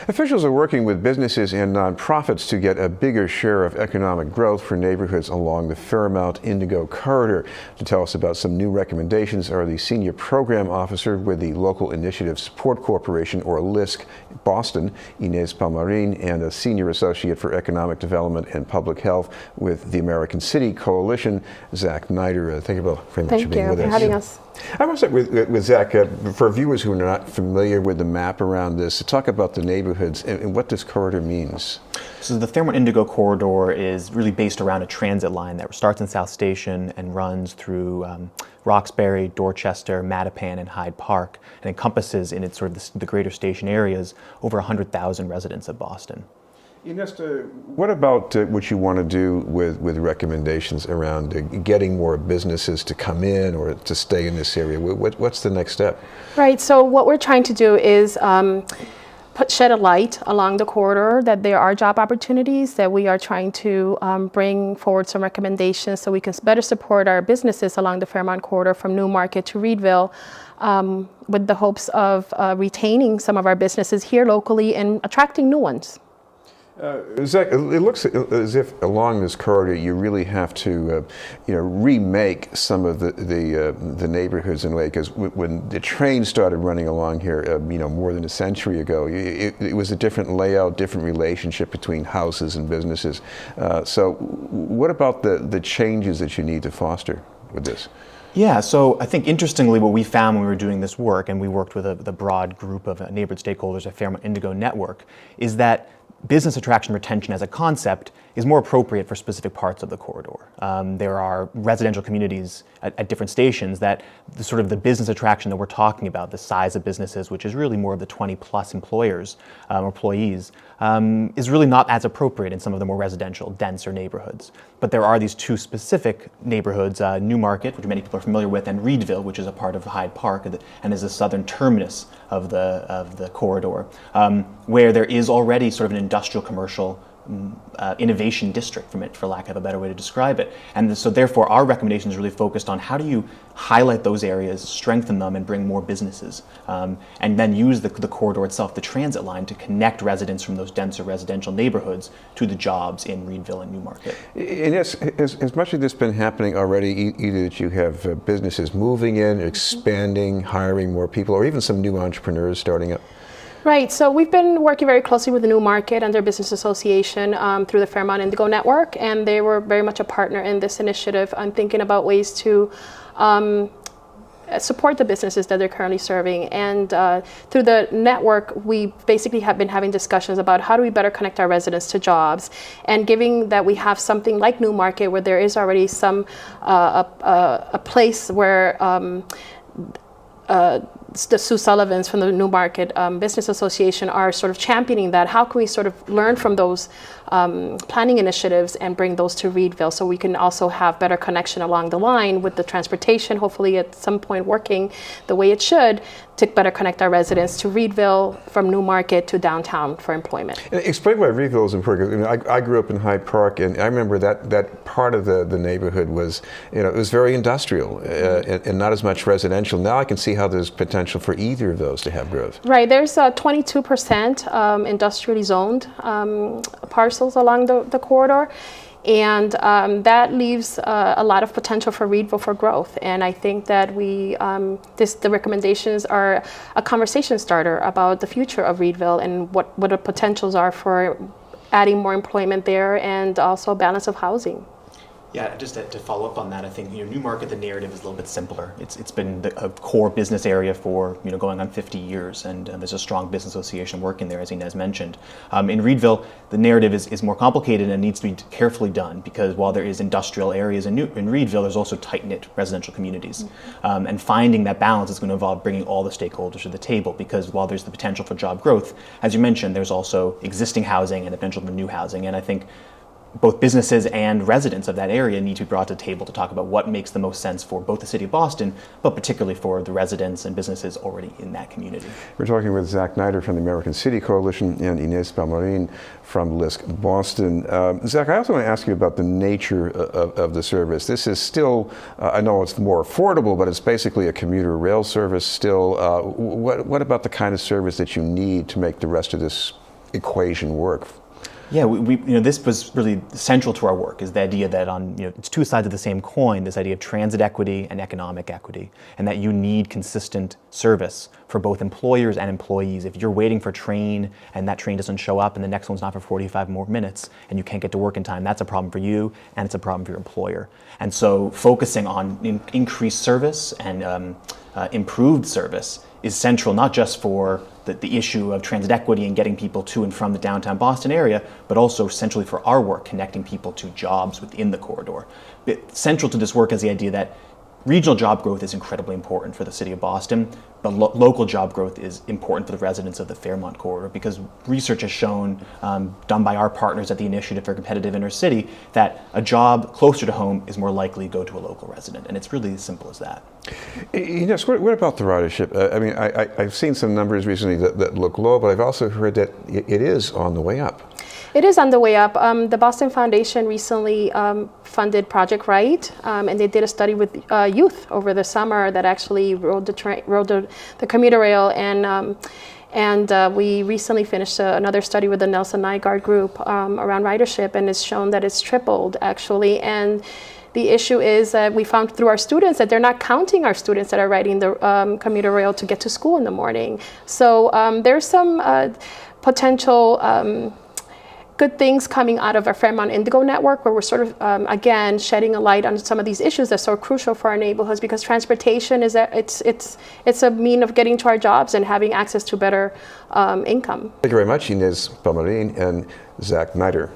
Officials are working with businesses and nonprofits to get a bigger share of economic growth for neighborhoods along the Fairmount Indigo corridor. To tell us about some new recommendations are the Senior Program Officer with the Local Initiative Support Corporation, or LISC, Boston, Inés Palmarin, and a Senior Associate for Economic Development and Public Health with the American City Coalition, Zach Nieder. Thank you both very much for being with us. Thank you for having us. I want to start with Zach. For viewers who are not familiar with the map around this, to talk about the neighborhoods and what this corridor means. So the Fairmount Indigo corridor is really based around a transit line that starts in South Station and runs through Roxbury, Dorchester, Mattapan, and Hyde Park, and encompasses in its sort of the greater station areas over 100,000 residents of Boston. Inés, what about what you want to do with recommendations around getting more businesses to come in or to stay in this area? What's the next step? Right, so what we're trying to do is shed a light along the corridor that there are job opportunities, that we are trying to bring forward some recommendations so we can better support our businesses along the Fairmount corridor from Newmarket to Reedville, with the hopes of retaining some of our businesses here locally and attracting new ones. Zach, it looks as if along this corridor you really have to, remake some of the neighborhoods in a way. Because when the train started running along here, more than a century ago, it was a different layout, different relationship between houses and businesses. So, what about the changes that you need to foster with this? Yeah, so I think interestingly what we found when we were doing this work, and we worked with the broad group of neighborhood stakeholders at Fairmount Indigo Network, is that business attraction retention as a concept is more appropriate for specific parts of the corridor. There are residential communities at different stations that the business attraction that we're talking about, the size of businesses, which is really more of the 20+ employees, is really not as appropriate in some of the more residential, denser neighborhoods. But there are these two specific neighborhoods, Newmarket, which many people are familiar with, and Reedville, which is a part of Hyde Park and is the southern terminus of the corridor, where there is already sort of an industrial commercial innovation district from it, for lack of a better way to describe it. And so therefore our recommendation is really focused on how do you highlight those areas, strengthen them, and bring more businesses, and then use the corridor itself, the transit line, to connect residents from those denser residential neighborhoods to the jobs in Reedville and Newmarket. And yes, has much of this been happening already, either that you have businesses moving in, expanding, hiring more people, or even some new entrepreneurs starting up? Right, so we've been working very closely with the Newmarket and their business association through the Fairmount Indigo Network, and they were very much a partner in this initiative. I'm thinking about ways to support the businesses that they're currently serving, and through the network we basically have been having discussions about how do we better connect our residents to jobs, and given that we have something like Newmarket where there is already some a place where the Sue Sullivans from the Newmarket Business Association are sort of championing that. How can we sort of learn from those planning initiatives and bring those to Reedville, so we can also have better connection along the line with the transportation, hopefully at some point working the way it should, to better connect our residents to Reedville, from Newmarket to downtown for employment. And explain why Reedville is important. I grew up in Hyde Park, and I remember that part of the neighborhood was, it was very industrial and not as much residential. Now I can see how there's potential for either of those to have growth. Right, there's 22% industrially zoned parcels along the corridor, and that leaves a lot of potential for Reedville for growth. And I think that the recommendations are a conversation starter about the future of Reedville and what the potentials are for adding more employment there, and also balance of housing. Yeah, just to follow up on that, I think Newmarket, the narrative is a little bit simpler. It's been a core business area for going on 50 years, and there's a strong business association working there, as Inés mentioned. In Reedville, the narrative is more complicated and needs to be carefully done, because while there is industrial areas in Reedville, there's also tight-knit residential communities. Mm-hmm. And finding that balance is going to involve bringing all the stakeholders to the table, because while there's the potential for job growth, as you mentioned, there's also existing housing and the potential for new housing. And I think both businesses and residents of that area need to be brought to the table to talk about what makes the most sense for both the city of Boston, but particularly for the residents and businesses already in that community. We're talking with Zach Nieder from the American City Coalition and Inés Palmarin from LISC Boston. Zach, I also want to ask you about the nature of the service. This is still, I know it's more affordable, but it's basically a commuter rail service still. What about the kind of service that you need to make the rest of this equation work? Yeah, this was really central to our work, is the idea that it's two sides of the same coin, this idea of transit equity and economic equity, and that you need consistent service for both employers and employees. If you're waiting for a train and that train doesn't show up and the next one's not for 45 more minutes and you can't get to work in time, that's a problem for you and it's a problem for your employer. And so focusing on increased service and improved service is central, not just for the issue of transit equity and getting people to and from the downtown Boston area, but also centrally for our work, connecting people to jobs within the corridor. But central to this work is the idea that regional job growth is incredibly important for the city of Boston, but local job growth is important for the residents of the Fairmount corridor, because research has shown, done by our partners at the Initiative for Competitive Intercity, that a job closer to home is more likely to go to a local resident, and it's really as simple as that. Inés, what about the ridership? I've seen some numbers recently that look low, but I've also heard that it is on the way up. It is on the way up. The Boston Foundation recently funded Project Right, and they did a study with youth over the summer that actually rode the commuter rail, and we recently finished another study with the Nelson Nygaard group around ridership, and it's shown that it's tripled actually. And the issue is that we found through our students that they're not counting our students that are riding the commuter rail to get to school in the morning. So there's some potential good things coming out of our Fairmount Indigo network, where we're sort of, again, shedding a light on some of these issues that's so crucial for our neighborhoods, because transportation is it's a mean of getting to our jobs and having access to better income. Thank you very much, Inés Palmarin and Zach Nieder.